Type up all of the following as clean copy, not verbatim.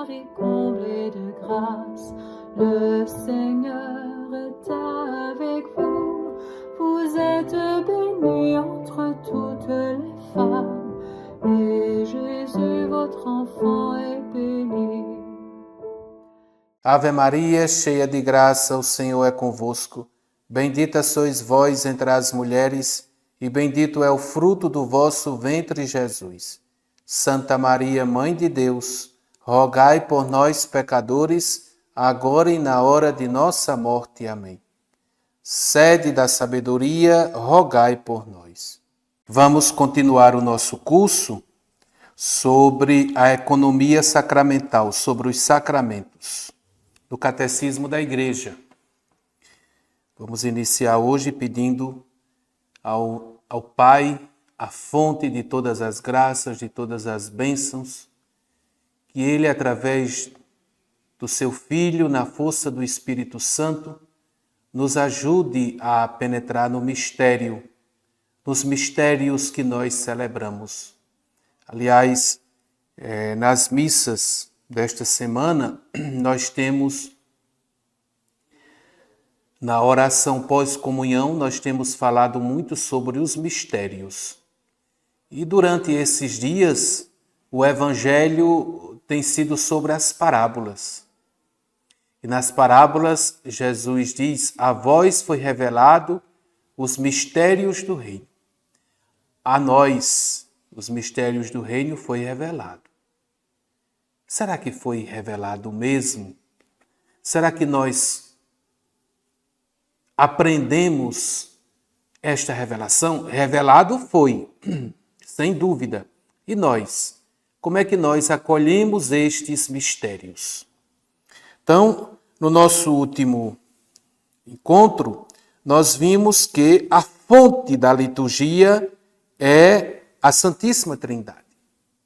Marie, comblée de grâce, le Seigneur est avec vous. Vous êtes bénie entre toutes les femmes, et Jésus, votre enfant, est béni. Ave Maria, cheia de graça, o Senhor é convosco. Bendita sois vós entre as mulheres, e bendito é o fruto do vosso ventre, Jesus. Santa Maria, Mãe de Deus, rogai por nós, pecadores, agora e na hora de nossa morte. Amém. Sede da sabedoria, rogai por nós. Vamos continuar o nosso curso sobre a economia sacramental, sobre os sacramentos, do Catecismo da Igreja. Vamos iniciar hoje pedindo ao Pai, a fonte de todas as graças, de todas as bênçãos, que Ele, através do Seu Filho, na força do Espírito Santo, nos ajude a penetrar no mistério, nos mistérios que nós celebramos. Aliás, nas missas desta semana, nós temos, na oração pós-comunhão, nós temos falado muito sobre os mistérios. E durante esses dias, o Evangelho tem sido sobre as parábolas. E nas parábolas, Jesus diz: a vós foi revelado os mistérios do reino. A nós, os mistérios do reino foi revelado. Será que foi revelado mesmo? Será que nós aprendemos esta revelação? Revelado foi, sem dúvida. E nós? Como é que nós acolhemos estes mistérios? Então, no nosso último encontro, nós vimos que a fonte da liturgia é a Santíssima Trindade.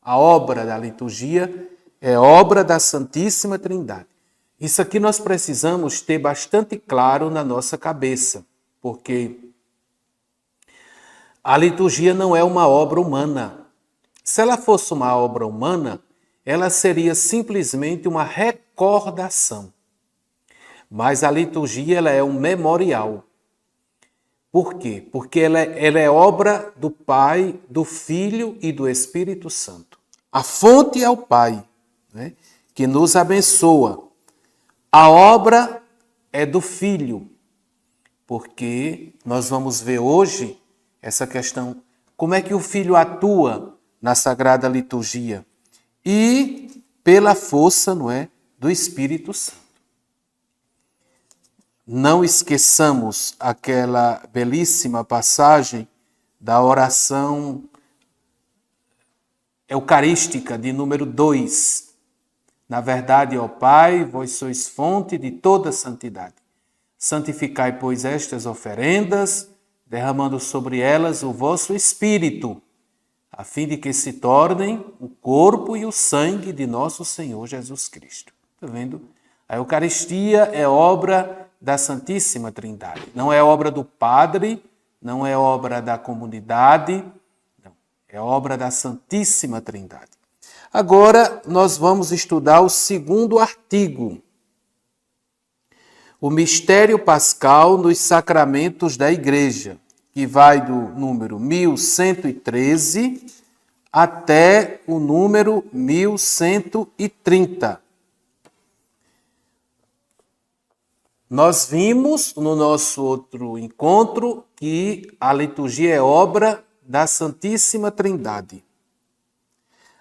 A obra da liturgia é obra da Santíssima Trindade. Isso aqui nós precisamos ter bastante claro na nossa cabeça, porque a liturgia não é uma obra humana. Se ela fosse uma obra humana, ela seria simplesmente uma recordação. Mas a liturgia ela é um memorial. Por quê? Porque ela é obra do Pai, do Filho e do Espírito Santo. A fonte é o Pai, né, que nos abençoa. A obra é do Filho, porque nós vamos ver hoje essa questão, como é que o Filho atua na Sagrada Liturgia e pela força, não é, do Espírito Santo. Não esqueçamos aquela belíssima passagem da oração eucarística de número 2. Na verdade, ó Pai, vós sois fonte de toda santidade. Santificai, pois, estas oferendas, derramando sobre elas o vosso Espírito, a fim de que se tornem o corpo e o sangue de nosso Senhor Jesus Cristo. Está vendo? A Eucaristia é obra da Santíssima Trindade. Não é obra do padre, não é obra da comunidade, não. É obra da Santíssima Trindade. Agora, nós vamos estudar o segundo artigo. O mistério pascal nos sacramentos da Igreja, que vai do número 1113 até o número 1130. Nós vimos no nosso outro encontro que a liturgia é obra da Santíssima Trindade.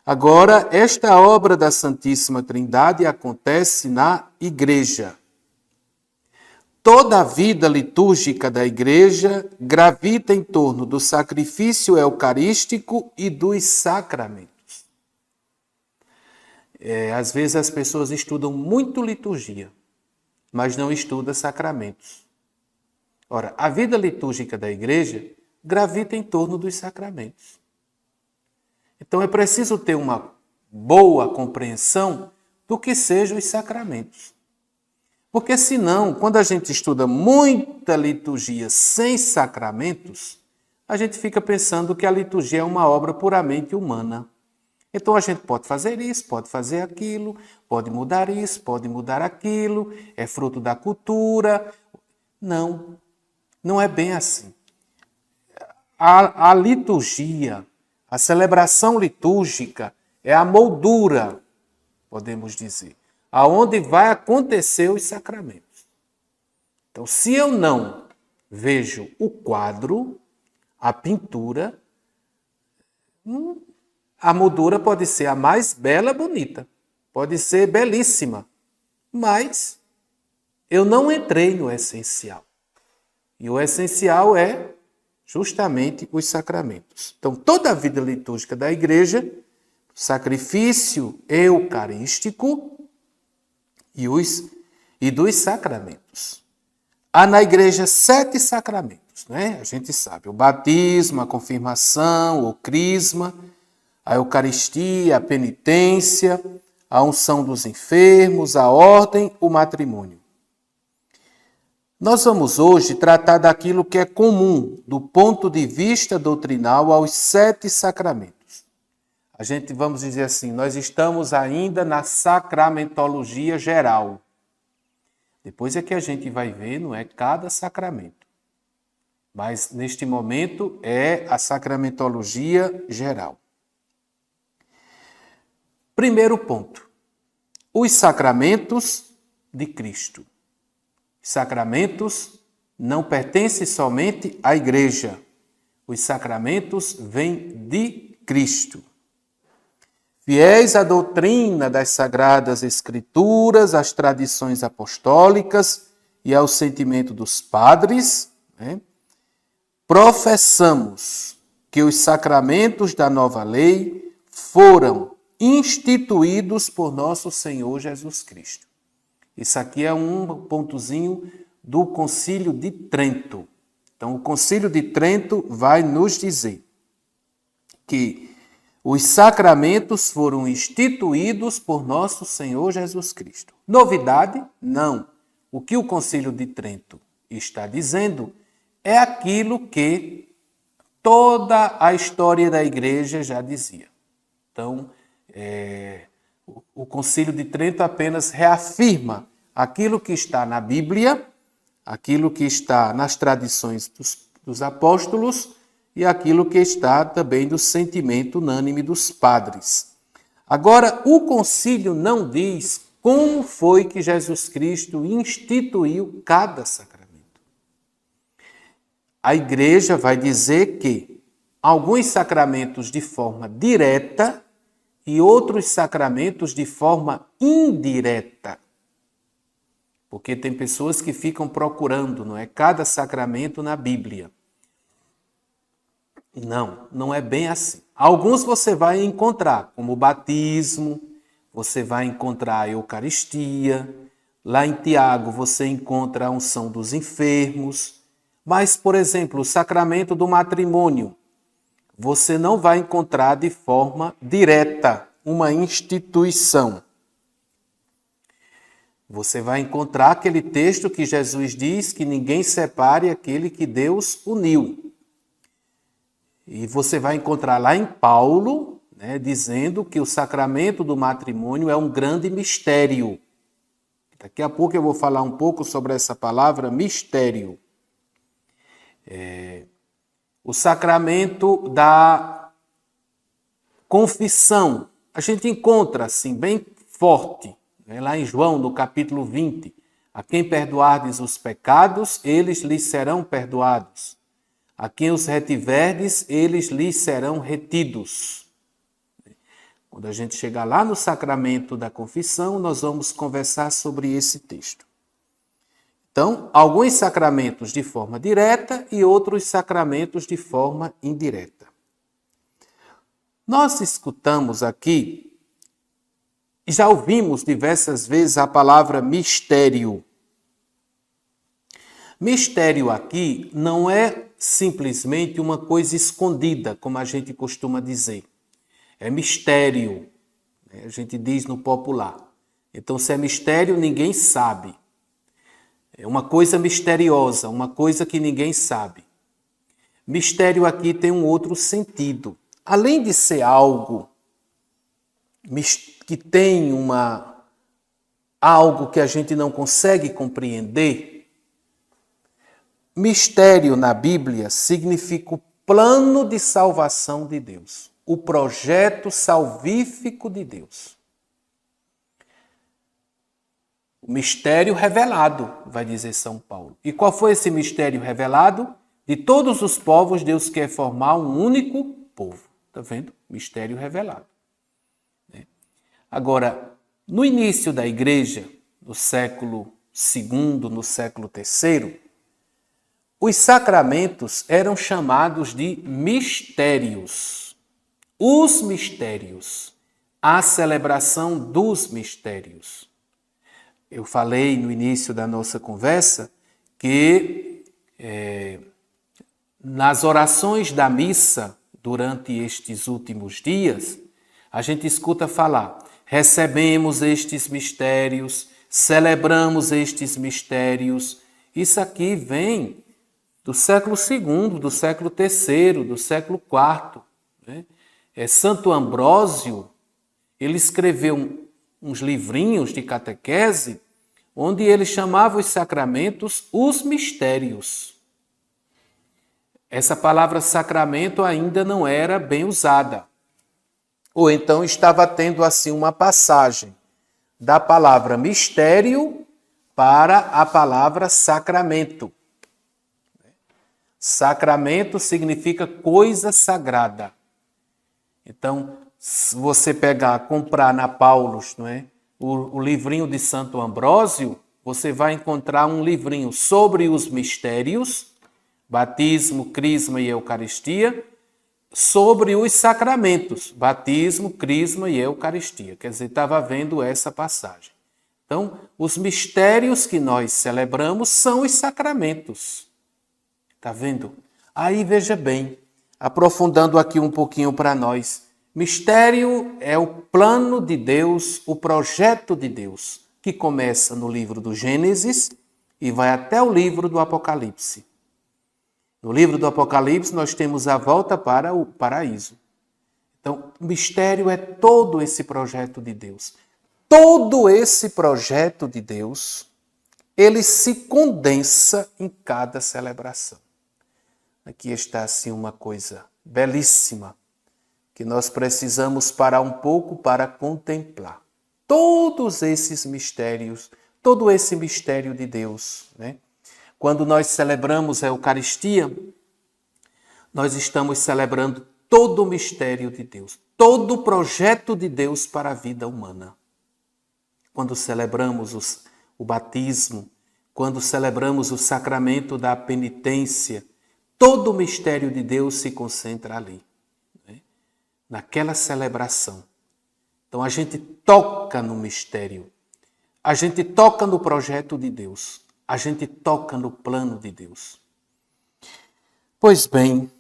Agora, esta obra da Santíssima Trindade acontece na Igreja. Toda a vida litúrgica da Igreja gravita em torno do sacrifício eucarístico e dos sacramentos. Às vezes as pessoas estudam muito liturgia, mas não estudam sacramentos. Ora, a vida litúrgica da Igreja gravita em torno dos sacramentos. Então é preciso ter uma boa compreensão do que sejam os sacramentos. Porque senão, quando a gente estuda muita liturgia sem sacramentos, a gente fica pensando que a liturgia é uma obra puramente humana. Então a gente pode fazer isso, pode fazer aquilo, pode mudar isso, pode mudar aquilo, é fruto da cultura. Não, não é bem assim. A liturgia, a celebração litúrgica é a moldura, podemos dizer, aonde vai acontecer os sacramentos. Então, se eu não vejo o quadro, a pintura, a moldura pode ser a mais bela, bonita, pode ser belíssima, mas eu não entrei no essencial. E o essencial é justamente os sacramentos. Então, toda a vida litúrgica da igreja, sacrifício eucarístico e dos sacramentos. Há na igreja 7 sacramentos, né? A gente sabe, o batismo, a confirmação, o crisma, a Eucaristia, a penitência, a unção dos enfermos, a ordem, o matrimônio. Nós vamos hoje tratar daquilo que é comum do ponto de vista doutrinal aos 7 sacramentos. A gente, vamos dizer assim, nós estamos ainda na sacramentologia geral. Depois é que a gente vai ver, não é cada sacramento. Mas neste momento é a sacramentologia geral. Primeiro ponto, os sacramentos de Cristo. Os sacramentos não pertencem somente à igreja. Os sacramentos vêm de Cristo. Fiéis à doutrina das Sagradas Escrituras, às tradições apostólicas e ao sentimento dos padres, né, professamos que os sacramentos da nova lei foram instituídos por nosso Senhor Jesus Cristo. Isso aqui é um pontozinho do Concílio de Trento. Então, o Concílio de Trento vai nos dizer que os sacramentos foram instituídos por nosso Senhor Jesus Cristo. Novidade? Não. O que o Concílio de Trento está dizendo é aquilo que toda a história da igreja já dizia. Então, o Concílio de Trento apenas reafirma aquilo que está na Bíblia, aquilo que está nas tradições dos apóstolos e aquilo que está também do sentimento unânime dos padres. Agora, o concílio não diz como foi que Jesus Cristo instituiu cada sacramento. A igreja vai dizer que alguns sacramentos de forma direta e outros sacramentos de forma indireta. Porque tem pessoas que ficam procurando, não é, cada sacramento na Bíblia. Não, não é bem assim. Alguns você vai encontrar, como o batismo, você vai encontrar a Eucaristia, lá em Tiago você encontra a unção dos enfermos, mas, por exemplo, o sacramento do matrimônio, você não vai encontrar de forma direta uma instituição. Você vai encontrar aquele texto que Jesus diz que ninguém separe aquele que Deus uniu. E você vai encontrar lá em Paulo, né, dizendo que o sacramento do matrimônio é um grande mistério. Daqui a pouco eu vou falar um pouco sobre essa palavra mistério. O sacramento da confissão, a gente encontra assim, bem forte, né, lá em João, no capítulo 20. A quem perdoardes os pecados, eles lhes serão perdoados. A quem os retiverdes, eles lhes serão retidos. Quando a gente chegar lá no sacramento da confissão, nós vamos conversar sobre esse texto. Então, alguns sacramentos de forma direta e outros sacramentos de forma indireta. Nós escutamos aqui, já ouvimos diversas vezes a palavra mistério. Mistério aqui não é simplesmente uma coisa escondida, como a gente costuma dizer. É mistério, né? A gente diz no popular. Então, se é mistério, ninguém sabe. É uma coisa misteriosa, uma coisa que ninguém sabe. Mistério aqui tem um outro sentido. Além de ser algo que tem algo que a gente não consegue compreender. Mistério na Bíblia significa o plano de salvação de Deus, o projeto salvífico de Deus. O mistério revelado, vai dizer São Paulo. E qual foi esse mistério revelado? De todos os povos, Deus quer formar um único povo. Está vendo? Mistério revelado. Agora, no início da igreja, no século II, no século III, os sacramentos eram chamados de mistérios. Os mistérios. A celebração dos mistérios. Eu falei no início da nossa conversa que nas orações da missa, durante estes últimos dias, a gente escuta falar: recebemos estes mistérios, celebramos estes mistérios. Isso aqui vem do século II, do século III, do século IV. Né? Santo Ambrósio, ele escreveu uns livrinhos de catequese, onde ele chamava os sacramentos os mistérios. Essa palavra sacramento ainda não era bem usada. Ou então estava tendo assim uma passagem da palavra mistério para a palavra sacramento. Sacramento significa coisa sagrada. Então, se você comprar na Paulus, não é? O livrinho de Santo Ambrósio, você vai encontrar um livrinho sobre os mistérios, batismo, crisma e eucaristia, sobre os sacramentos, batismo, crisma e eucaristia. Quer dizer, estava vendo essa passagem. Então, os mistérios que nós celebramos são os sacramentos. Está vendo? Aí, veja bem, aprofundando aqui um pouquinho para nós, mistério é o plano de Deus, o projeto de Deus, que começa no livro do Gênesis e vai até o livro do Apocalipse. No livro do Apocalipse, nós temos a volta para o paraíso. Então, o mistério é todo esse projeto de Deus. Todo esse projeto de Deus, ele se condensa em cada celebração. Aqui está, assim, uma coisa belíssima, que nós precisamos parar um pouco para contemplar. Todos esses mistérios, todo esse mistério de Deus, né? Quando nós celebramos a Eucaristia, nós estamos celebrando todo o mistério de Deus, todo o projeto de Deus para a vida humana. Quando celebramos o batismo, quando celebramos o sacramento da penitência, todo o mistério de Deus se concentra ali, né? Naquela celebração. Então a gente toca no mistério, a gente toca no projeto de Deus. A gente toca no plano de Deus. Pois bem,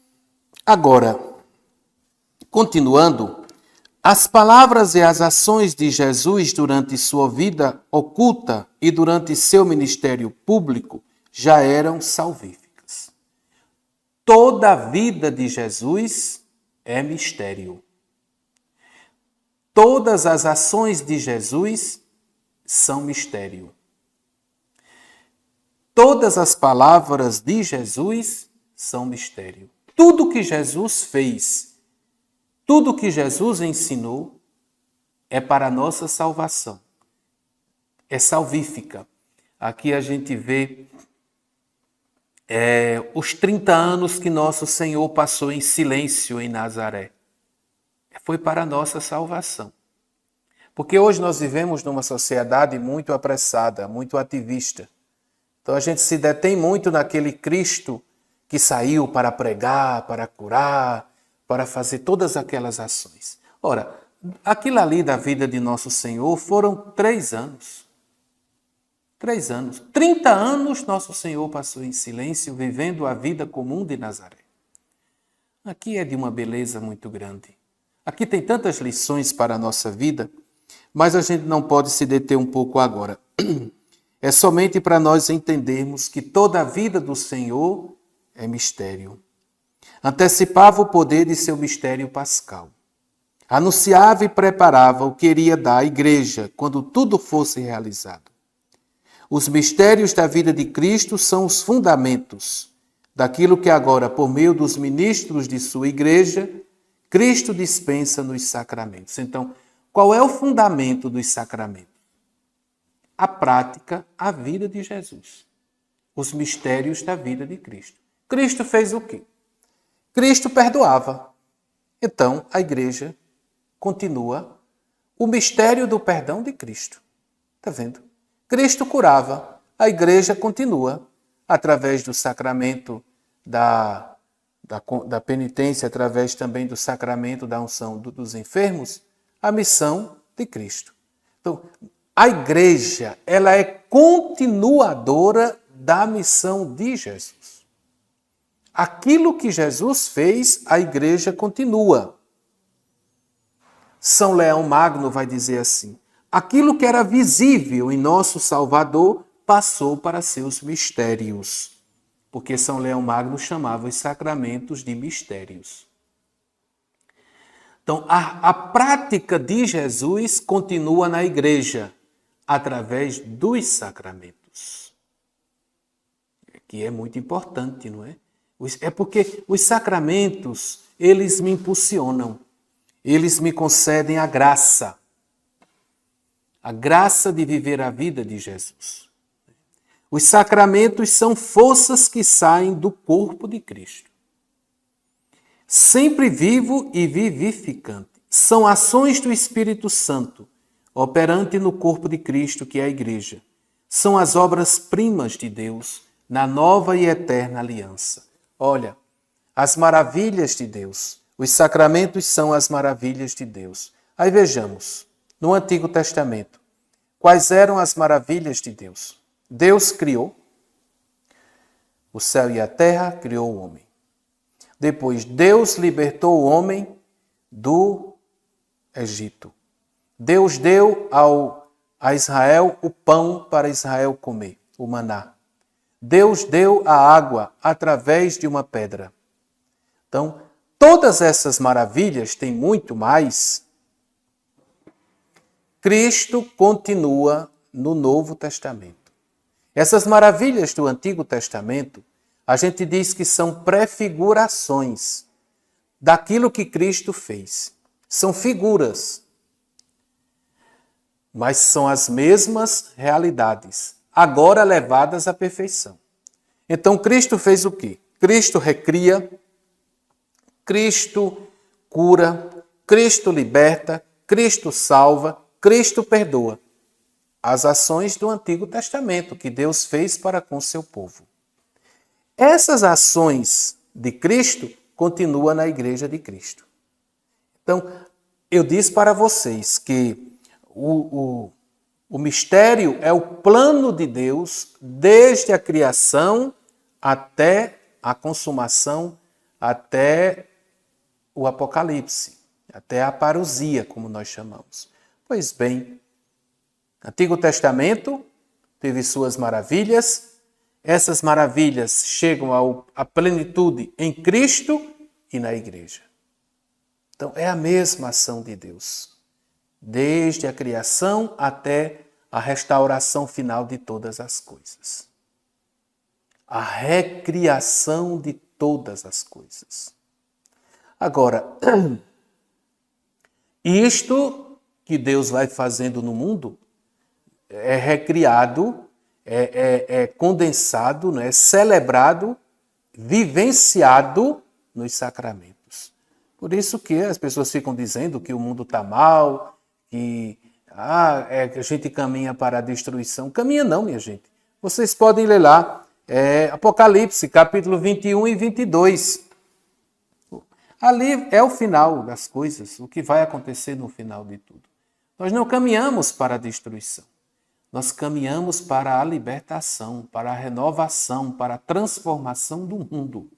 agora, continuando, as palavras e as ações de Jesus durante sua vida oculta e durante seu ministério público já eram salvíficas. Toda a vida de Jesus é mistério. Todas as ações de Jesus são mistério. Todas as palavras de Jesus são mistério. Tudo que Jesus fez, tudo que Jesus ensinou é para a nossa salvação. É salvífica. Aqui a gente vê os 30 anos que nosso Senhor passou em silêncio em Nazaré. Foi para a nossa salvação. Porque hoje nós vivemos numa sociedade muito apressada, muito ativista. Então a gente se detém muito naquele Cristo que saiu para pregar, para curar, para fazer todas aquelas ações. Ora, aquilo ali da vida de nosso Senhor foram 3 anos. 3 anos. 30 anos nosso Senhor passou em silêncio, vivendo a vida comum de Nazaré. Aqui é de uma beleza muito grande. Aqui tem tantas lições para a nossa vida, mas a gente não pode se deter um pouco agora. É somente para nós entendermos que toda a vida do Senhor é mistério. Antecipava o poder de seu mistério pascal. Anunciava e preparava o que iria dar à igreja quando tudo fosse realizado. Os mistérios da vida de Cristo são os fundamentos daquilo que agora, por meio dos ministros de sua igreja, Cristo dispensa nos sacramentos. Então, qual é o fundamento dos sacramentos? A prática, a vida de Jesus. Os mistérios da vida de Cristo. Cristo fez o quê? Cristo perdoava. Então, a igreja continua o mistério do perdão de Cristo. Está vendo? Cristo curava. A igreja continua através do sacramento da penitência, através também do sacramento da unção dos enfermos, a missão de Cristo. Então, a igreja, ela é continuadora da missão de Jesus. Aquilo que Jesus fez, a igreja continua. São Leão Magno vai dizer assim: aquilo que era visível em nosso Salvador passou para seus mistérios. Porque São Leão Magno chamava os sacramentos de mistérios. Então, a prática de Jesus continua na igreja, através dos sacramentos. Que é muito importante, não é? É porque os sacramentos, eles me impulsionam, eles me concedem a graça de viver a vida de Jesus. Os sacramentos são forças que saem do corpo de Cristo. Sempre vivo e vivificante. São ações do Espírito Santo, operante no corpo de Cristo, que é a igreja. São as obras-primas de Deus na nova e eterna aliança. Olha, as maravilhas de Deus. Os sacramentos são as maravilhas de Deus. Aí vejamos, no Antigo Testamento, quais eram as maravilhas de Deus? Deus criou o céu e a terra, criou o homem. Depois, Deus libertou o homem do Egito. Deus deu a Israel o pão para Israel comer, o maná. Deus deu a água através de uma pedra. Então, todas essas maravilhas, tem muito mais. Cristo continua no Novo Testamento. Essas maravilhas do Antigo Testamento, a gente diz que são prefigurações daquilo que Cristo fez. São figuras, mas são as mesmas realidades, agora levadas à perfeição. Então, Cristo fez o quê? Cristo recria, Cristo cura, Cristo liberta, Cristo salva, Cristo perdoa. As ações do Antigo Testamento que Deus fez para com seu povo. Essas ações de Cristo continuam na Igreja de Cristo. Então, eu disse para vocês que o mistério é o plano de Deus desde a criação até a consumação, até o Apocalipse, até a parousia, como nós chamamos. Pois bem, Antigo Testamento teve suas maravilhas, essas maravilhas chegam à plenitude em Cristo e na Igreja. Então, é a mesma ação de Deus, desde a criação até a restauração final de todas as coisas. A recriação de todas as coisas. Agora, isto que Deus vai fazendo no mundo é recriado, é condensado, é celebrado, vivenciado nos sacramentos. Por isso que as pessoas ficam dizendo que o mundo está mal, que a gente caminha para a destruição. Caminha não, minha gente. Vocês podem ler lá, Apocalipse, capítulo 21 e 22. Ali é o final das coisas, o que vai acontecer no final de tudo. Nós não caminhamos para a destruição. Nós caminhamos para a libertação, para a renovação, para a transformação do mundo.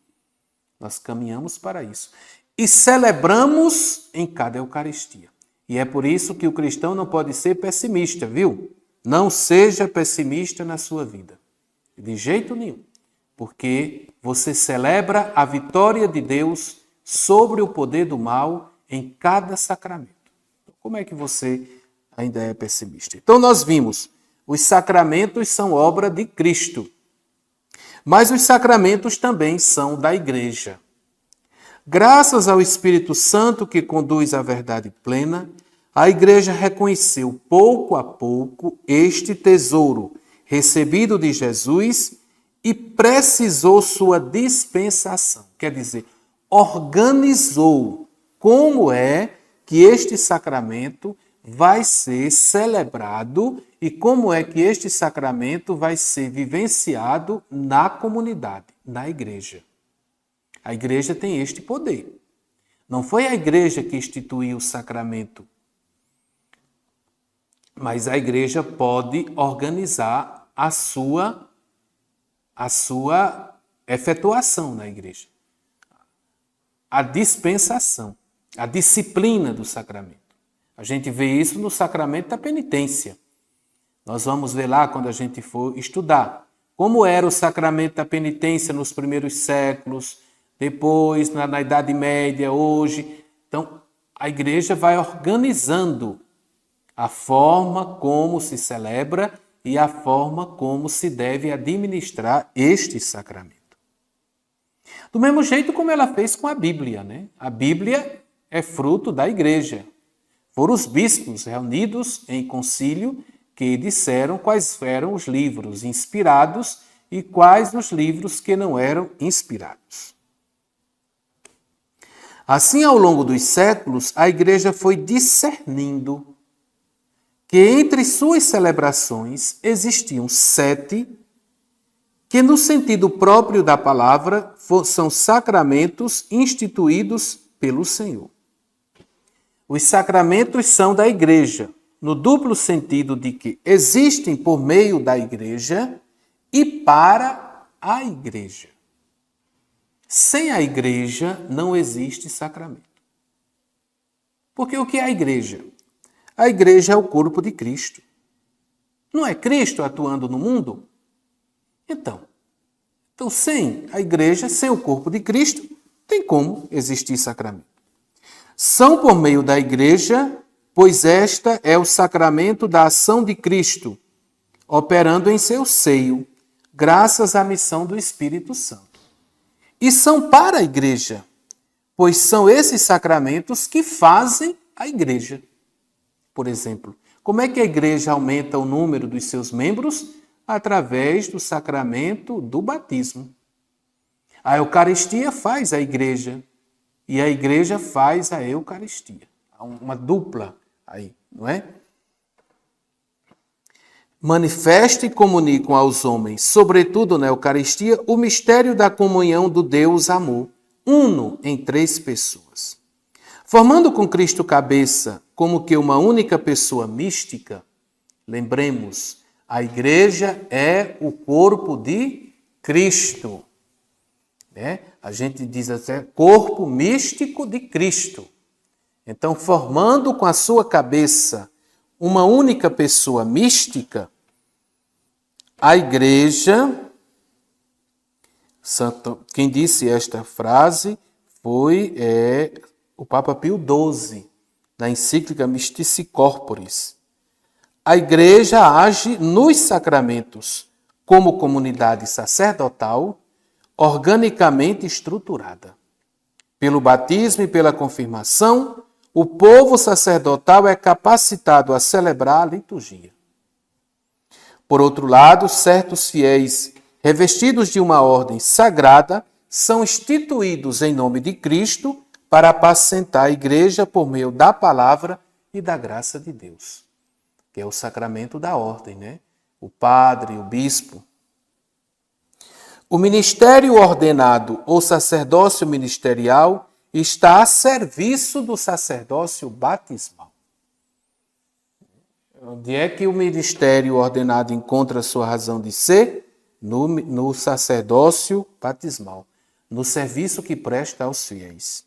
Nós caminhamos para isso. E celebramos em cada Eucaristia. E é por isso que o cristão não pode ser pessimista, viu? Não seja pessimista na sua vida. De jeito nenhum. Porque você celebra a vitória de Deus sobre o poder do mal em cada sacramento. Como é que você ainda é pessimista? Então nós vimos, os sacramentos são obra de Cristo, mas os sacramentos também são da Igreja. Graças ao Espírito Santo que conduz à verdade plena, a Igreja reconheceu pouco a pouco este tesouro recebido de Jesus e precisou sua dispensação. Quer dizer, organizou como é que este sacramento vai ser celebrado e como é que este sacramento vai ser vivenciado na comunidade, na igreja. A igreja tem este poder. Não foi a igreja que instituiu o sacramento, mas a igreja pode organizar a sua efetuação na igreja. A dispensação, a disciplina do sacramento. A gente vê isso no sacramento da penitência. Nós vamos ver lá quando a gente for estudar como era o sacramento da penitência nos primeiros séculos, depois na Idade Média, hoje. Então, a igreja vai organizando a forma como se celebra e a forma como se deve administrar este sacramento. Do mesmo jeito como ela fez com a Bíblia, né? A Bíblia é fruto da igreja. Foram os bispos reunidos em concílio que disseram quais eram os livros inspirados e quais os livros que não eram inspirados. Assim, ao longo dos séculos, a igreja foi discernindo que entre suas celebrações existiam 7 que, no sentido próprio da palavra, são sacramentos instituídos pelo Senhor. Os sacramentos são da igreja, no duplo sentido de que existem por meio da igreja e para a igreja. Sem a igreja não existe sacramento. Porque o que é a igreja? A igreja é o corpo de Cristo. Não é Cristo atuando no mundo? Então, sem a igreja, sem o corpo de Cristo, tem como existir sacramento. São por meio da igreja, pois esta é o sacramento da ação de Cristo, operando em seu seio, graças à missão do Espírito Santo. E são para a igreja, pois são esses sacramentos que fazem a igreja. Por exemplo, como é que a igreja aumenta o número dos seus membros? Através do sacramento do batismo. A Eucaristia faz a igreja e a igreja faz a Eucaristia. Há uma dupla aí, não é? Manifesta e comunicam aos homens, sobretudo na Eucaristia, o mistério da comunhão do Deus amor, uno em 3 pessoas. Formando com Cristo cabeça como que uma única pessoa mística, lembremos, a igreja é o corpo de Cristo. Né? A gente diz até corpo místico de Cristo. Então, formando com a sua cabeça uma única pessoa mística, a igreja, quem disse esta frase foi o Papa Pio XII, na encíclica Mystici Corporis. A igreja age nos sacramentos como comunidade sacerdotal, organicamente estruturada. Pelo batismo e pela confirmação, o povo sacerdotal é capacitado a celebrar a liturgia. Por outro lado, certos fiéis, revestidos de uma ordem sagrada, são instituídos em nome de Cristo para apacentar a igreja por meio da palavra e da graça de Deus, que é o sacramento da ordem, né? O padre, o bispo. O ministério ordenado ou sacerdócio ministerial está a serviço do sacerdócio batismal. Onde é que o ministério ordenado encontra sua razão de ser? No sacerdócio batismal, no serviço que presta aos fiéis.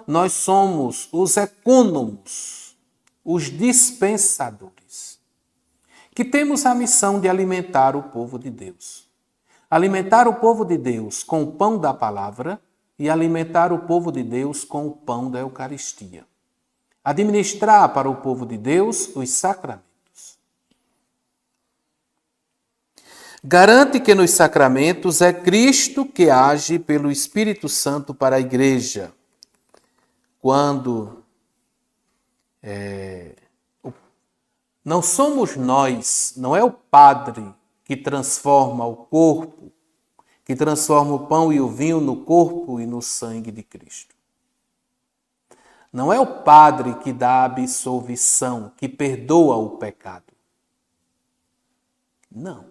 Nós somos os ecônomos, os dispensadores, que temos a missão de alimentar o povo de Deus. Alimentar o povo de Deus com o pão da palavra e alimentar o povo de Deus com o pão da Eucaristia. Administrar para o povo de Deus os sacramentos. Garante que nos sacramentos é Cristo que age pelo Espírito Santo para a Igreja. Quando não somos nós, não é o padre que transforma o corpo, que transforma o pão e o vinho no corpo e no sangue de Cristo. Não é o padre que dá a absolvição, que perdoa o pecado. Não.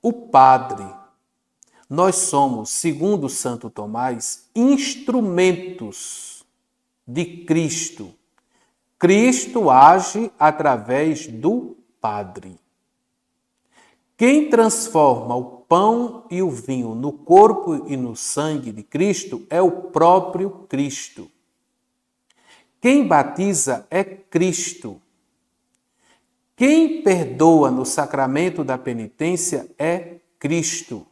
O padre, nós somos, segundo Santo Tomás, instrumentos de Cristo. Cristo age através do padre. Quem transforma o pão e o vinho no corpo e no sangue de Cristo é o próprio Cristo. Quem batiza é Cristo. Quem perdoa no sacramento da penitência é Cristo.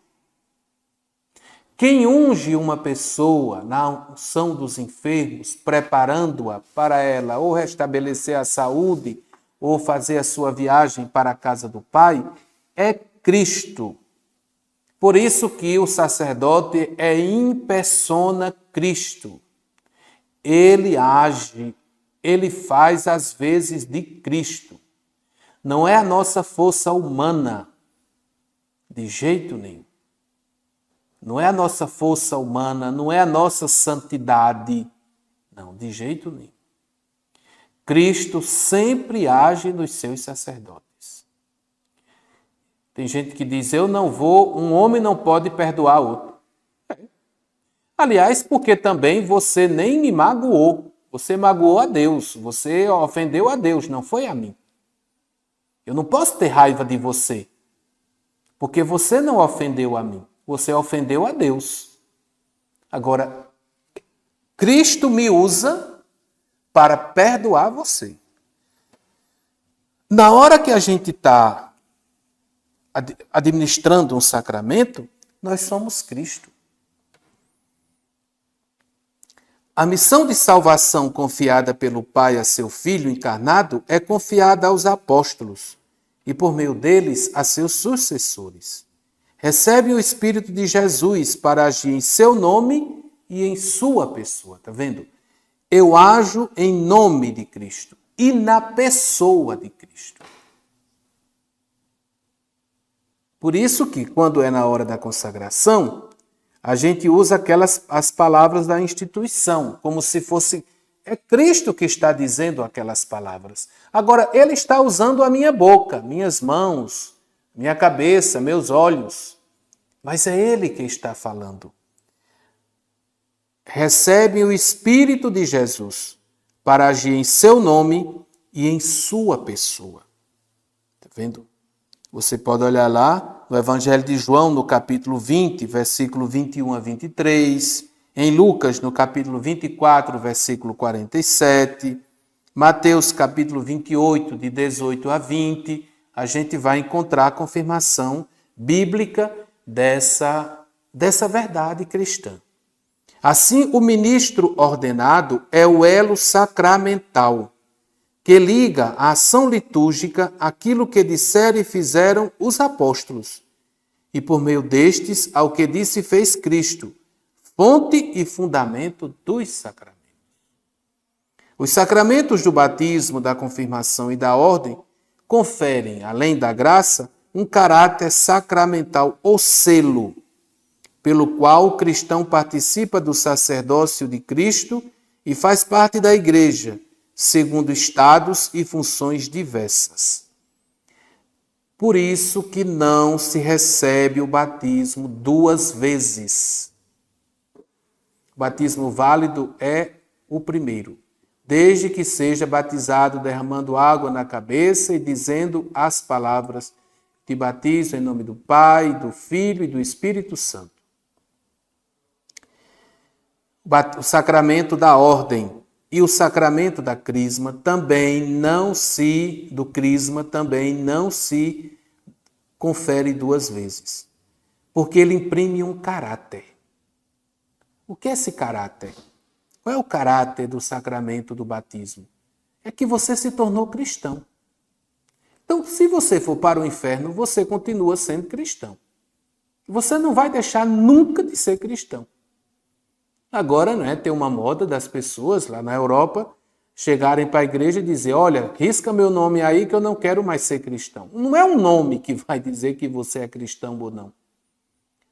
Quem unge uma pessoa na unção dos enfermos, preparando-a para ela ou restabelecer a saúde ou fazer a sua viagem para a casa do Pai, é Cristo. Por isso que o sacerdote é in persona Cristo. Ele age, ele faz as vezes de Cristo. Não é a nossa força humana, de jeito nenhum. Não é a nossa força humana, não é a nossa santidade. Não, de jeito nenhum. Cristo sempre age nos seus sacerdotes. Tem gente que diz, um homem não pode perdoar outro. Aliás, porque também você nem me magoou. Você magoou a Deus, você ofendeu a Deus, não foi a mim. Eu não posso ter raiva de você, porque você não ofendeu a mim, você ofendeu a Deus. Agora, Cristo me usa para perdoar você. Na hora que a gente está administrando um sacramento, nós somos Cristo. A missão de salvação confiada pelo Pai a seu Filho encarnado é confiada aos apóstolos e, por meio deles, a seus sucessores. Recebem o Espírito de Jesus para agir em seu nome e em sua pessoa. Está vendo? Eu ajo em nome de Cristo e na pessoa de Cristo. Por isso que, quando é na hora da consagração, a gente usa as palavras da instituição, como se fosse... É Cristo que está dizendo aquelas palavras. Agora, Ele está usando a minha boca, minhas mãos, minha cabeça, meus olhos. Mas é Ele que está falando. Recebem o Espírito de Jesus para agir em seu nome e em sua pessoa. Está vendo? Você pode olhar lá no Evangelho de João, no capítulo 20, versículo 21 a 23, em Lucas, no capítulo 24, versículo 47, Mateus, capítulo 28, de 18 a 20, a gente vai encontrar a confirmação bíblica dessa verdade cristã. Assim, o ministro ordenado é o elo sacramental, que liga a ação litúrgica àquilo que disseram e fizeram os apóstolos, e por meio destes ao que disse e fez Cristo, fonte e fundamento dos sacramentos. Os sacramentos do batismo, da confirmação e da ordem conferem, além da graça, um caráter sacramental ou selo, pelo qual o cristão participa do sacerdócio de Cristo e faz parte da Igreja, segundo estados e funções diversas. Por isso que não se recebe o batismo duas vezes. O batismo válido é o primeiro, desde que seja batizado derramando água na cabeça e dizendo as palavras: te batizo em nome do Pai, do Filho e do Espírito Santo. O sacramento da ordem e o sacramento da crisma também não se confere duas vezes, porque ele imprime um caráter. O que é esse caráter? Qual é o caráter do sacramento do batismo? É que você se tornou cristão. Então, se você for para o inferno, você continua sendo cristão. Você não vai deixar nunca de ser cristão. Agora, né, tem uma moda das pessoas lá na Europa chegarem para a igreja e dizer, olha, risca meu nome aí que eu não quero mais ser cristão. Não é um nome que vai dizer que você é cristão ou não.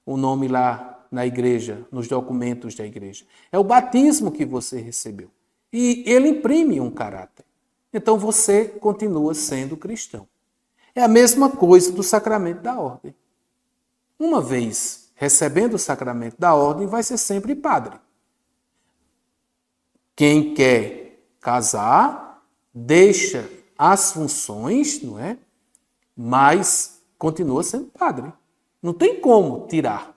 O nome lá na igreja, nos documentos da igreja. É o batismo que você recebeu. E ele imprime um caráter. Então você continua sendo cristão. É a mesma coisa do sacramento da ordem. Uma vez recebendo o sacramento da ordem, vai ser sempre padre. Quem quer casar, deixa as funções, não é? Mas continua sendo padre. Não tem como tirar.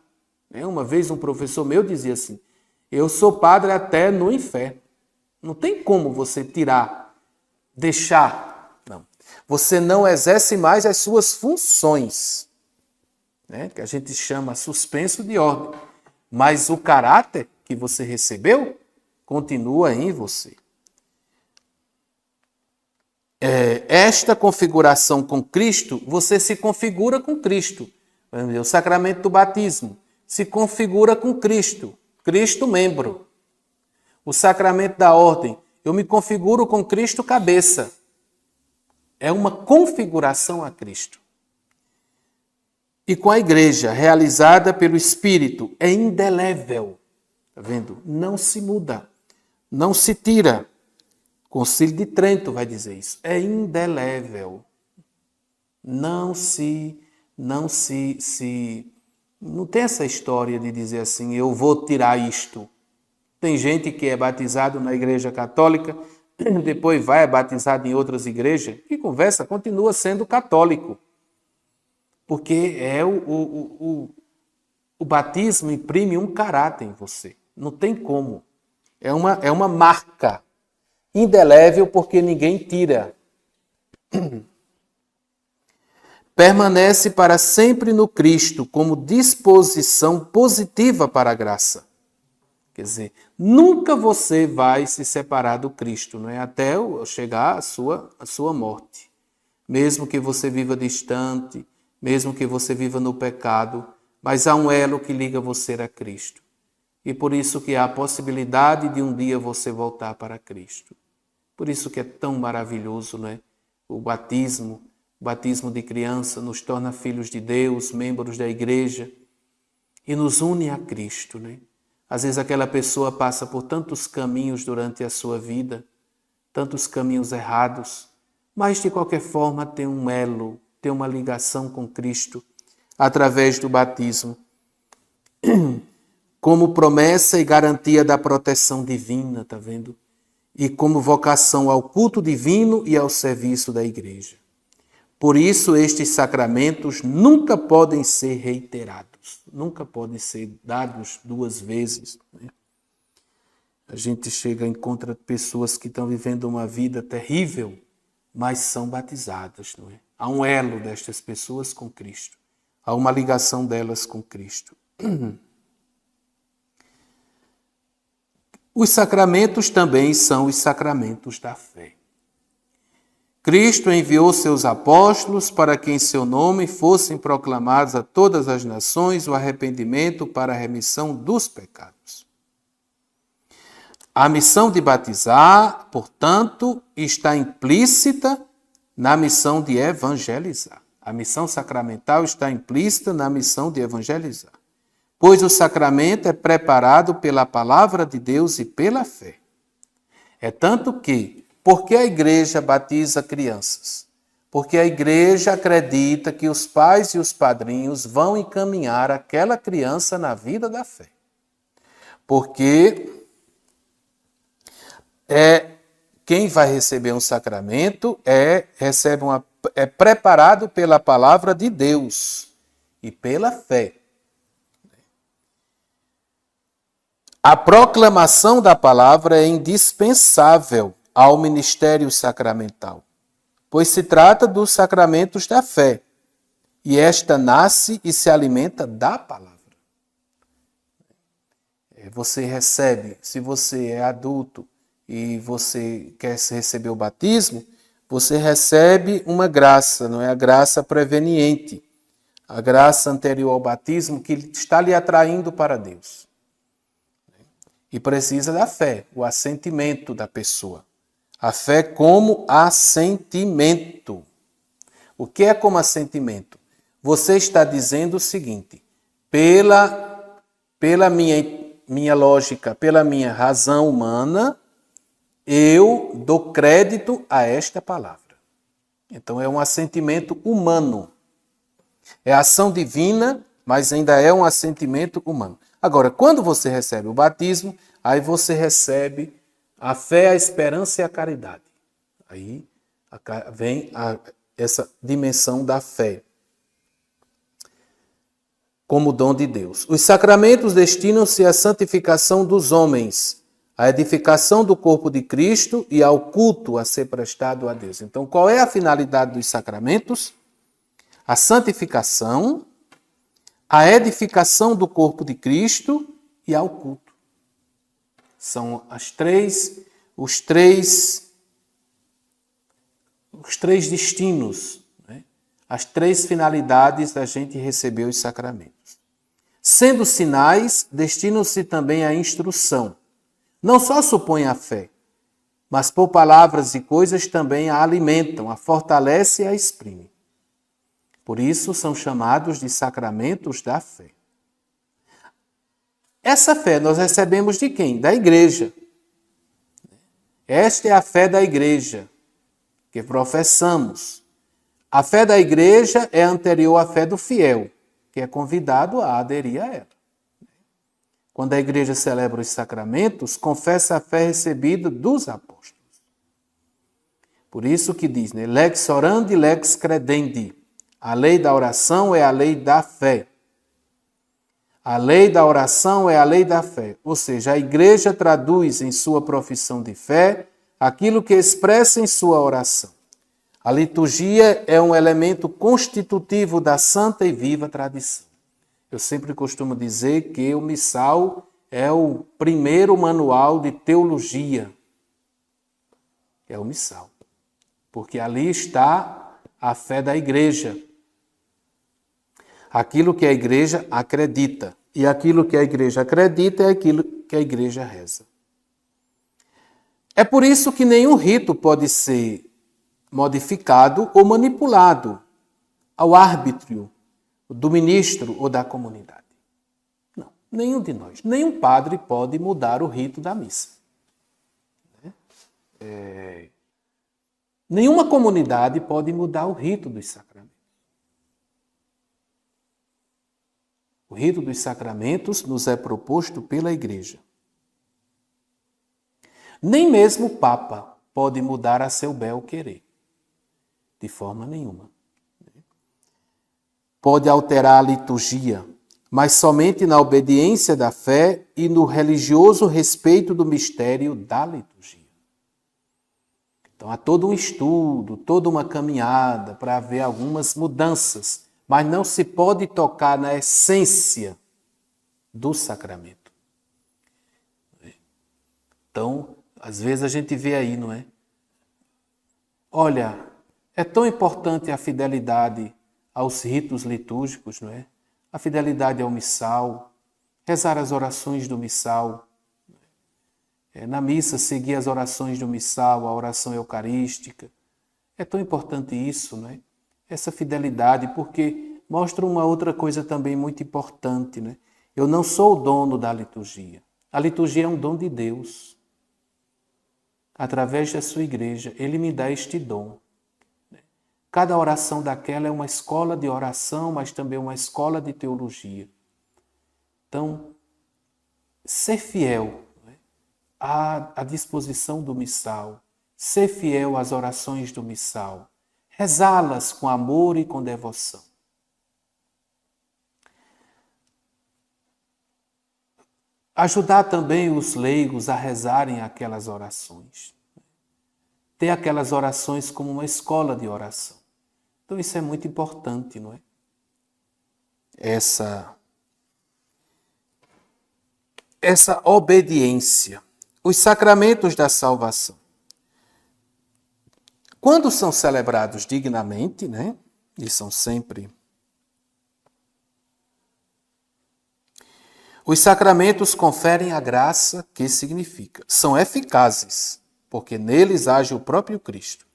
Uma vez um professor meu dizia assim, eu sou padre até no inferno. Não tem como você tirar, deixar. Não. Você não exerce mais as suas funções, né? Que a gente chama suspenso de ordem. Mas o caráter que você recebeu continua em você. Esta configuração com Cristo, você se configura com Cristo. O sacramento do batismo se configura com Cristo, Cristo membro. O sacramento da ordem, eu me configuro com Cristo cabeça. É uma configuração a Cristo. E com a igreja, realizada pelo Espírito, é indelével. Está vendo? Não se muda, não se tira. O Concílio de Trento vai dizer isso. É indelével. Não tem essa história de dizer assim, eu vou tirar isto. Tem gente que é batizado na igreja católica, depois vai batizado em outras igrejas, e conversa, continua sendo católico. Porque o batismo imprime um caráter em você. Não tem como. É uma marca indelével porque ninguém tira. Permanece para sempre no Cristo como disposição positiva para a graça. Quer dizer, nunca você vai se separar do Cristo, não é? Até chegar à sua morte. Mesmo que você viva distante, mesmo que você viva no pecado, mas há um elo que liga você a Cristo. E por isso que há a possibilidade de um dia você voltar para Cristo. Por isso que é tão maravilhoso, não é? O batismo de criança nos torna filhos de Deus, membros da igreja e nos une a Cristo, né? Às vezes aquela pessoa passa por tantos caminhos durante a sua vida, tantos caminhos errados, mas de qualquer forma tem um elo, tem uma ligação com Cristo através do batismo, como promessa e garantia da proteção divina, tá vendo? E como vocação ao culto divino e ao serviço da igreja. Por isso, estes sacramentos nunca podem ser reiterados, nunca podem ser dados duas vezes. Né? A gente encontra pessoas que estão vivendo uma vida terrível, mas são batizadas. Não é? Há um elo destas pessoas com Cristo, há uma ligação delas com Cristo. Os sacramentos também são os sacramentos da fé. Cristo enviou seus apóstolos para que em seu nome fossem proclamados a todas as nações o arrependimento para a remissão dos pecados. A missão de batizar, portanto, está implícita na missão de evangelizar. A missão sacramental está implícita na missão de evangelizar. Pois o sacramento é preparado pela palavra de Deus e pela fé. É tanto que, porque a igreja batiza crianças? Porque a igreja acredita que os pais e os padrinhos vão encaminhar aquela criança na vida da fé. Porque quem vai receber um sacramento é preparado pela palavra de Deus e pela fé. A proclamação da palavra é indispensável ao ministério sacramental, pois se trata dos sacramentos da fé, e esta nasce e se alimenta da palavra. você recebe, se você é adulto e você quer receber o batismo, você recebe uma graça, não é a graça preveniente, a graça anterior ao batismo que está lhe atraindo para Deus. E precisa da fé, o assentimento da pessoa. A fé como assentimento. O que é como assentimento? Você está dizendo o seguinte: pela minha lógica, pela minha razão humana, eu dou crédito a esta palavra. Então é um assentimento humano. É ação divina, mas ainda é um assentimento humano. Agora, quando você recebe o batismo, aí você recebe a fé, a esperança e a caridade. Aí vem essa dimensão da fé como dom de Deus. Os sacramentos destinam-se à santificação dos homens, à edificação do corpo de Cristo e ao culto a ser prestado a Deus. Então, qual é a finalidade dos sacramentos? A santificação, a edificação do corpo de Cristo e ao culto. São os três destinos, né? As três finalidades da gente receber os sacramentos. Sendo sinais, destinam-se também à instrução. Não só supõem a fé, mas por palavras e coisas também a alimentam, a fortalecem e a exprimem. Por isso são chamados de sacramentos da fé. Essa fé nós recebemos de quem? Da igreja. Esta é a fé da igreja que professamos. A fé da igreja é anterior à fé do fiel, que é convidado a aderir a ela. Quando a igreja celebra os sacramentos, confessa a fé recebida dos apóstolos. Por isso que diz, né? Lex orandi, lex credendi. A lei da oração é a lei da fé. A lei da oração é a lei da fé. Ou seja, a igreja traduz em sua profissão de fé aquilo que expressa em sua oração. A liturgia é um elemento constitutivo da santa e viva tradição. Eu sempre costumo dizer que o missal é o primeiro manual de teologia. É o missal. Porque ali está a fé da igreja. Aquilo que a igreja acredita. E aquilo que a igreja acredita é aquilo que a igreja reza. É por isso que nenhum rito pode ser modificado ou manipulado ao arbítrio do ministro ou da comunidade. Não, nenhum de nós. Nenhum padre pode mudar o rito da missa. Nenhuma comunidade pode mudar o rito dos sacramentos. O rito dos sacramentos nos é proposto pela Igreja. Nem mesmo o Papa pode mudar a seu bel querer. De forma nenhuma. Pode alterar a liturgia, mas somente na obediência da fé e no religioso respeito do mistério da liturgia. Então há todo um estudo, toda uma caminhada para haver algumas mudanças, mas não se pode tocar na essência do sacramento. Então, às vezes a gente vê aí, não é? Olha, é tão importante a fidelidade aos ritos litúrgicos, não é? A fidelidade ao missal, rezar as orações do missal, na missa seguir as orações do missal, a oração eucarística. É tão importante isso, não é? Essa fidelidade, porque mostra uma outra coisa também muito importante, né? Eu não sou o dono da liturgia. A liturgia é um dom de Deus. Através da sua igreja, Ele me dá este dom. Cada oração daquela é uma escola de oração, mas também uma escola de teologia. Então, ser fiel à disposição do missal, ser fiel às orações do missal, rezá-las com amor e com devoção. Ajudar também os leigos a rezarem aquelas orações. Ter aquelas orações como uma escola de oração. Então isso é muito importante, não é? essa obediência. Os sacramentos da salvação. Quando são celebrados dignamente, né? E são sempre. Os sacramentos conferem a graça que significa. São eficazes, porque neles age o próprio Cristo.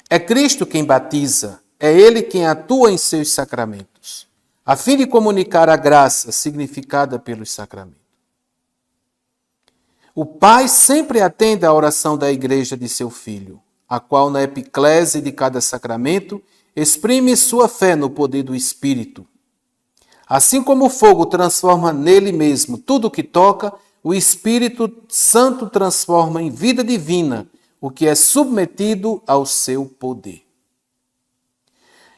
É Cristo quem batiza, é Ele quem atua em seus sacramentos, a fim de comunicar a graça significada pelos sacramentos. O Pai sempre atende à oração da Igreja de seu Filho, a qual na epiclese de cada sacramento exprime sua fé no poder do Espírito. Assim como o fogo transforma nele mesmo tudo o que toca, o Espírito Santo transforma em vida divina o que é submetido ao seu poder.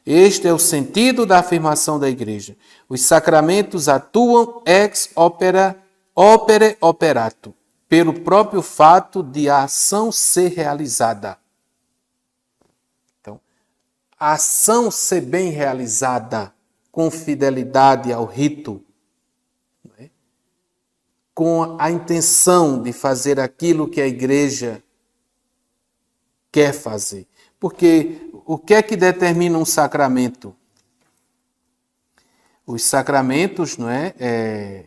Este é o sentido da afirmação da Igreja. Os sacramentos atuam ex opere operato, pelo próprio fato de a ação ser realizada. Então, a ação ser bem realizada com fidelidade ao rito, né? Com a intenção de fazer aquilo que a Igreja quer fazer. Porque o que é que determina um sacramento? Os sacramentos, não é,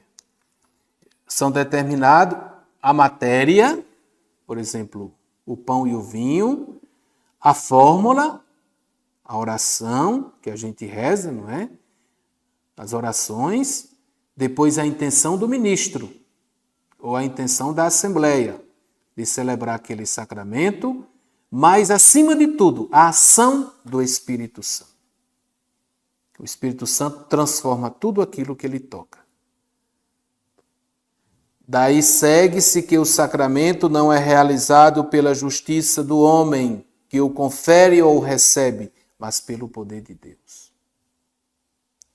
são determinados a matéria, por exemplo, o pão e o vinho, a fórmula, a oração, que a gente reza, não é? As orações, depois a intenção do ministro, ou a intenção da assembleia de celebrar aquele sacramento, mas, acima de tudo, a ação do Espírito Santo. O Espírito Santo transforma tudo aquilo que ele toca. Daí segue-se que o sacramento não é realizado pela justiça do homem, que o confere ou o recebe, mas pelo poder de Deus.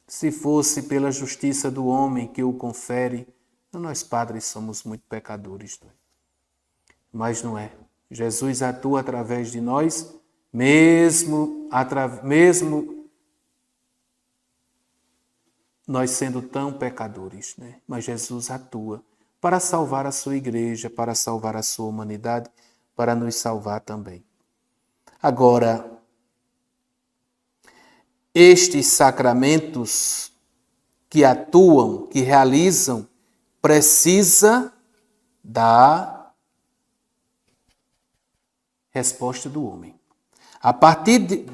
Se fosse pela justiça do homem que o confere, nós padres somos muito pecadores. Mas não é. Jesus atua através de nós, mesmo nós sendo tão pecadores, né? Mas Jesus atua para salvar a sua igreja, para salvar a sua humanidade, para nos salvar também. Agora, estes sacramentos que atuam, que realizam, precisa da resposta do homem. A partir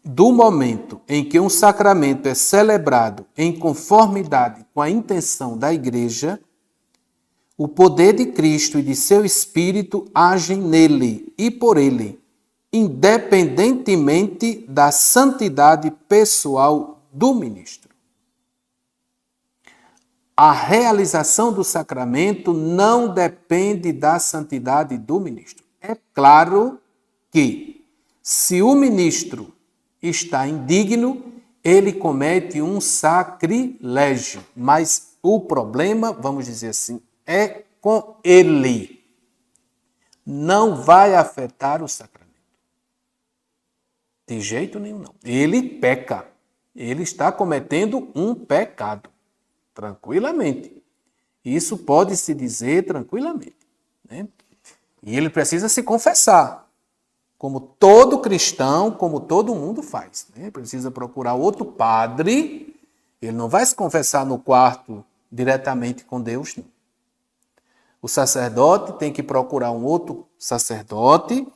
do momento em que um sacramento é celebrado em conformidade com a intenção da Igreja, o poder de Cristo e de seu Espírito agem nele e por ele, independentemente da santidade pessoal do ministro. A realização do sacramento não depende da santidade do ministro. É claro que, se o ministro está indigno, ele comete um sacrilégio. Mas o problema, vamos dizer assim, é com ele. Não vai afetar o sacramento. De jeito nenhum, não. Ele peca. Ele está cometendo um pecado. Tranquilamente. Isso pode se dizer tranquilamente, né? E ele precisa se confessar. Como todo cristão, como todo mundo faz, né? Precisa procurar outro padre. Ele não vai se confessar no quarto diretamente com Deus, não. O sacerdote tem que procurar um outro sacerdote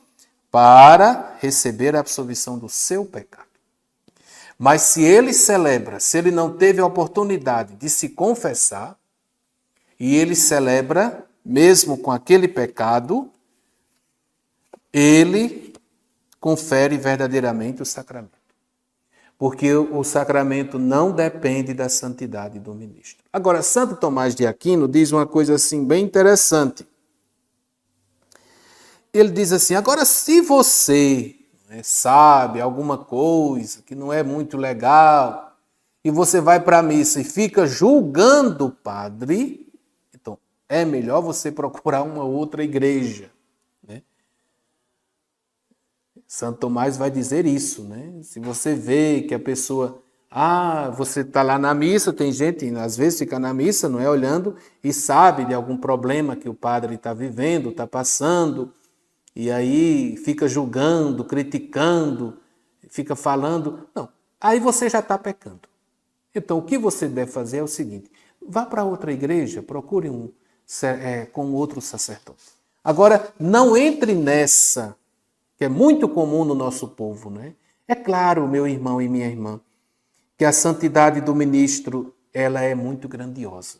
para receber a absolvição do seu pecado. Mas se ele celebra, se ele não teve a oportunidade de se confessar, e ele celebra, mesmo com aquele pecado, ele confere verdadeiramente o sacramento. Porque o sacramento não depende da santidade do ministro. Agora, Santo Tomás de Aquino diz uma coisa assim bem interessante. Ele diz assim, agora se você sabe alguma coisa que não é muito legal, e você vai para a missa e fica julgando o padre, então é melhor você procurar uma outra igreja. Santo Tomás vai dizer isso, né? Se você vê que a pessoa Você está lá na missa, tem gente, às vezes fica na missa, não é, olhando e sabe de algum problema que o padre está vivendo, está passando, e aí fica julgando, criticando, fica falando. Não, aí você já está pecando. Então, o que você deve fazer é o seguinte: vá para outra igreja, procure com outro sacerdote. Agora, não entre nessa, que é muito comum no nosso povo, né? É claro, meu irmão e minha irmã, que a santidade do ministro, ela é muito grandiosa.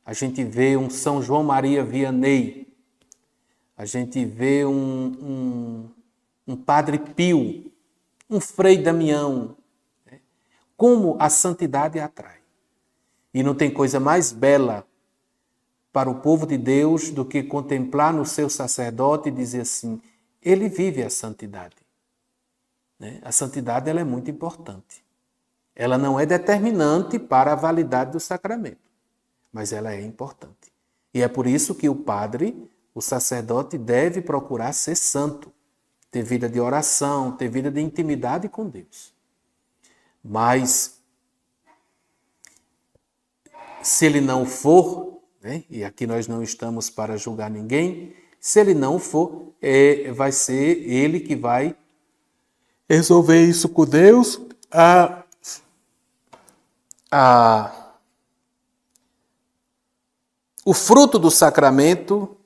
A gente vê um São João Maria Vianney, a gente vê um Padre Pio, um Frei Damião, né? Como a santidade atrai. E não tem coisa mais bela para o povo de Deus do que contemplar no seu sacerdote e dizer assim: ele vive a santidade. Né? A santidade, ela é muito importante. Ela não é determinante para a validade do sacramento, mas ela é importante. E é por isso que o padre, o sacerdote, deve procurar ser santo, ter vida de oração, ter vida de intimidade com Deus. Mas, se ele não for, né, e aqui nós não estamos para julgar ninguém, se ele não for, vai ser ele que vai resolver isso com Deus. O fruto do sacramento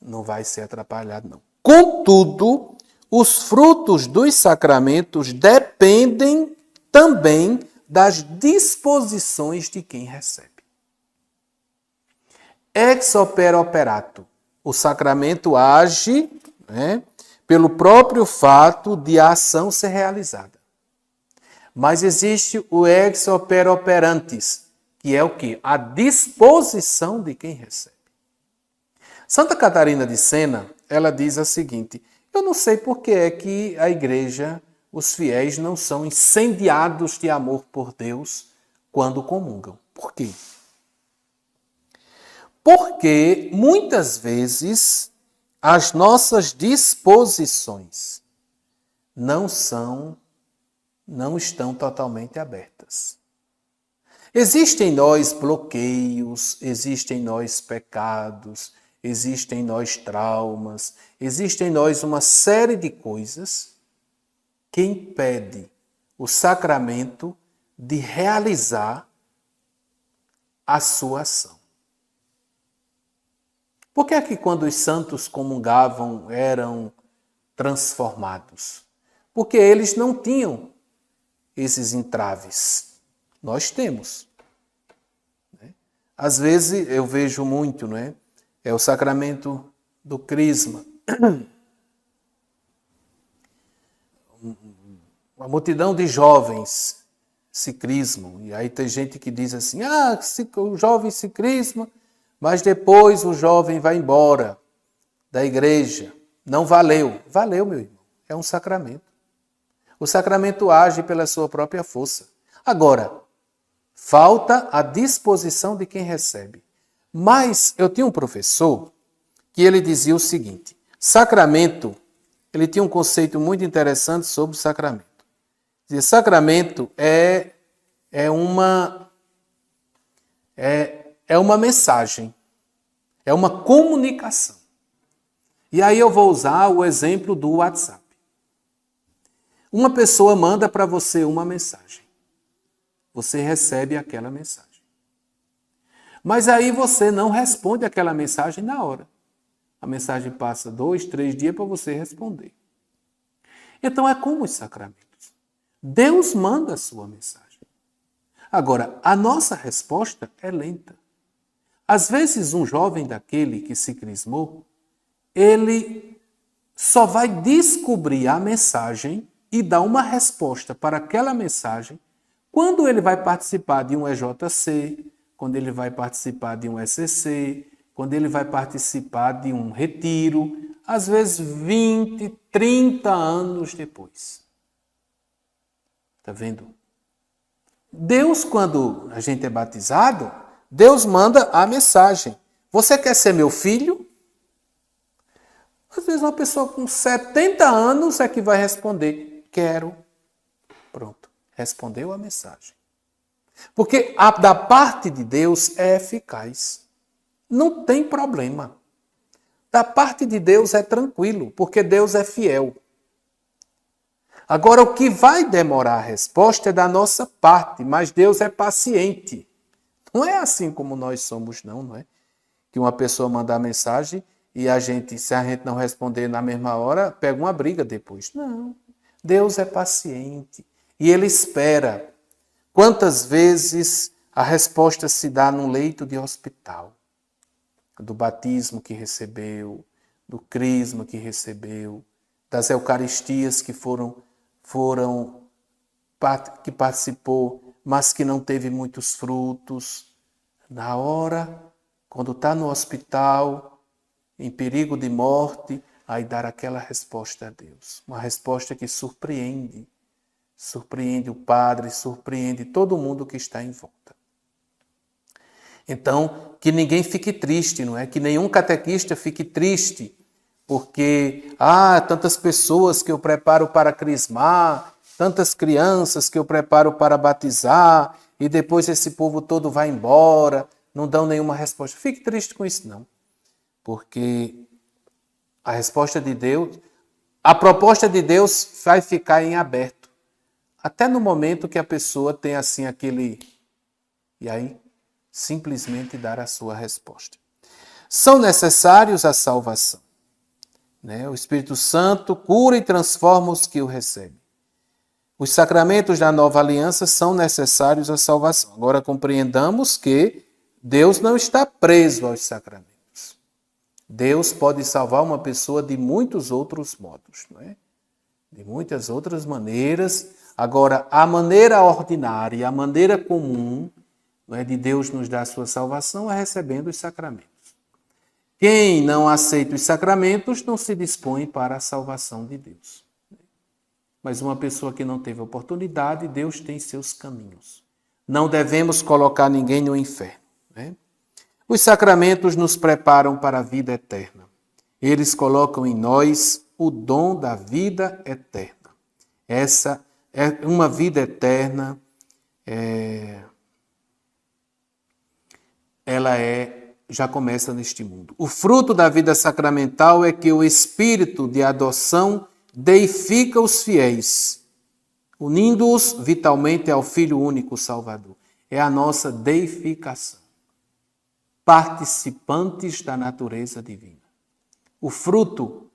não vai ser atrapalhado, não. Contudo, os frutos dos sacramentos dependem também das disposições de quem recebe. Ex opere operato. O sacramento age, né, pelo próprio fato de a ação ser realizada. Mas existe o ex opere operantes, que é o quê? A disposição de quem recebe. Santa Catarina de Sena, ela diz a seguinte: eu não sei por que é que a igreja, os fiéis, não são incendiados de amor por Deus quando comungam. Por quê? Porque muitas vezes as nossas disposições não estão totalmente abertas. Existem em nós bloqueios, existem em nós pecados, existem em nós traumas, existem em nós uma série de coisas que impede o sacramento de realizar a sua ação. Por que é que quando os santos comungavam eram transformados? Porque eles não tinham esses entraves. Nós temos. Às vezes eu vejo muito, não é? É o sacramento do crisma. Uma multidão de jovens se crismam. E aí tem gente que diz assim: o jovem se crisma, mas depois o jovem vai embora da igreja. Não valeu. Valeu, meu irmão. É um sacramento. O sacramento age pela sua própria força. Agora, falta a disposição de quem recebe. Mas eu tinha um professor que ele dizia o seguinte: sacramento, ele tinha um conceito muito interessante sobre o sacramento. Dizia, sacramento é uma mensagem, é uma comunicação. E aí eu vou usar o exemplo do WhatsApp. Uma pessoa manda para você uma mensagem. Você recebe aquela mensagem. Mas aí você não responde aquela mensagem na hora. A mensagem passa 2, 3 dias para você responder. Então é como os sacramentos. Deus manda a sua mensagem. Agora, a nossa resposta é lenta. Às vezes um jovem daquele que se crismou, ele só vai descobrir a mensagem e dar uma resposta para aquela mensagem quando ele vai participar de um EJC, quando ele vai participar de um ECC, quando ele vai participar de um retiro, às vezes 20, 30 anos depois. Está vendo? Deus, quando a gente é batizado, Deus manda a mensagem. Você quer ser meu filho? Às vezes uma pessoa com 70 anos é que vai responder, quero. Pronto. respondeu a mensagem. Porque da parte de Deus é eficaz. Não tem problema. Da parte de Deus é tranquilo, porque Deus é fiel. Agora, o que vai demorar a resposta é da nossa parte, mas Deus é paciente. Não é assim como nós somos, não é? Que uma pessoa manda a mensagem e se a gente não responder na mesma hora, pega uma briga depois. Não. Deus é paciente e Ele espera. Quantas vezes a resposta se dá num leito de hospital? Do batismo que recebeu, do crisma que recebeu, das eucaristias que que participou, mas que não teve muitos frutos. Na hora, quando está no hospital, em perigo de morte, aí dar aquela resposta a Deus. Uma resposta que surpreende o padre, surpreende todo mundo que está em volta. Então, que ninguém fique triste, não é? Que nenhum catequista fique triste, porque, tantas pessoas que eu preparo para crismar, tantas crianças que eu preparo para batizar, e depois esse povo todo vai embora, não dão nenhuma resposta. Fique triste com isso, não. Porque a resposta de Deus, a proposta de Deus vai ficar em aberto. Até no momento que a pessoa tem assim e aí, simplesmente dar a sua resposta. São necessários a salvação. O Espírito Santo cura e transforma os que o recebem. Os sacramentos da nova aliança são necessários à salvação. Agora compreendamos que Deus não está preso aos sacramentos. Deus pode salvar uma pessoa de muitos outros modos, não é? De muitas outras maneiras. Agora, a maneira ordinária, a maneira comum, não é, de Deus nos dar a sua salvação é recebendo os sacramentos. Quem não aceita os sacramentos não se dispõe para a salvação de Deus. Mas uma pessoa que não teve oportunidade, Deus tem seus caminhos. Não devemos colocar ninguém no inferno. Os sacramentos nos preparam para a vida eterna. Eles colocam em nós o dom da vida eterna. Essa é uma vida eterna, já começa neste mundo. O fruto da vida sacramental é que o espírito de adoção deifica os fiéis, unindo-os vitalmente ao Filho único Salvador. É a nossa deificação. Participantes da natureza divina. O fruto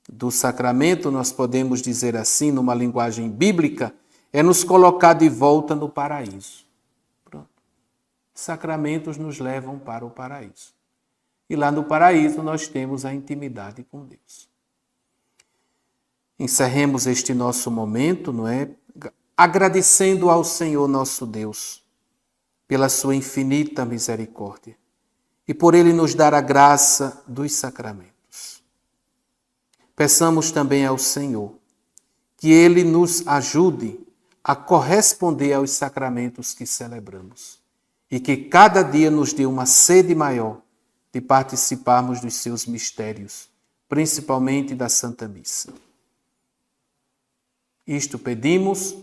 do sacramento, nós podemos dizer assim, numa linguagem bíblica, é nos colocar de volta no paraíso. Pronto. Sacramentos nos levam para o paraíso. E lá no paraíso nós temos a intimidade com Deus. Encerremos este nosso momento, não é? Agradecendo ao Senhor nosso Deus pela sua infinita misericórdia e por Ele nos dar a graça dos sacramentos. Peçamos também ao Senhor que Ele nos ajude a corresponder aos sacramentos que celebramos e que cada dia nos dê uma sede maior de participarmos dos seus mistérios, principalmente da Santa Missa. Isto pedimos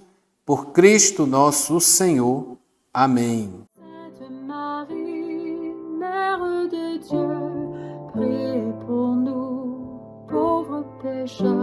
por Cristo nosso Senhor. Amém. Sainte Marie, Mère de Dieu, priez pour nous, pauvres pécheurs,